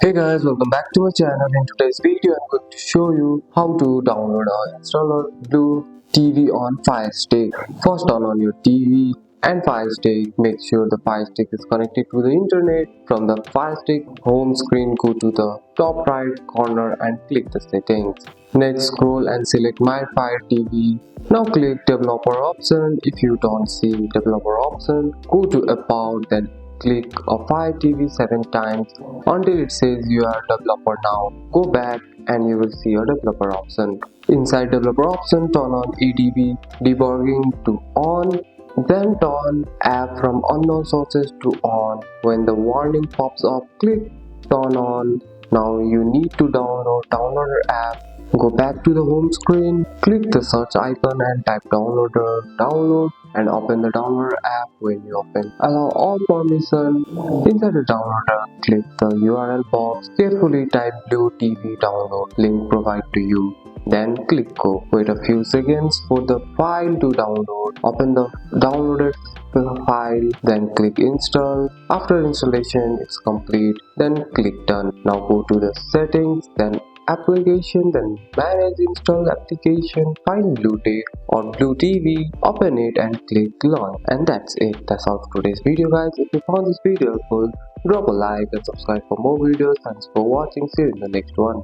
Hey guys, welcome back to my channel. In today's video, I'm going to show you how to download or install Blue TV on Firestick. First, turn on your TV and Firestick. Make sure the Firestick is connected to the internet. From the Firestick home screen, go to the top right corner and click the settings. Next, scroll and select My Fire TV. Now click developer option. If you don't see developer option, go to about, then click a Fire TV 7 times until it says you are a developer now. Go back and you will see a developer option. Inside developer option, turn on ADB debugging to on. Then turn app from unknown sources to on. When the warning pops up, click turn on. Now you need to download downloader app. Go back to the home screen, click the search icon and type downloader, download and open the downloader app. When you open, allow all permission. Inside the downloader, click the URL box, carefully type Blue TV download link provided to you. Then click go. Wait a few seconds for the file to download. Open the downloaded file, then click install. After installation it's complete, then click done. Now go to the settings, then application, then manage install application, find Blue TV or Blue TV, open it and click launch. And that's it. That's all for today's video guys. If you found this video helpful, drop a like and subscribe for more videos. Thanks for watching. See you in the next one.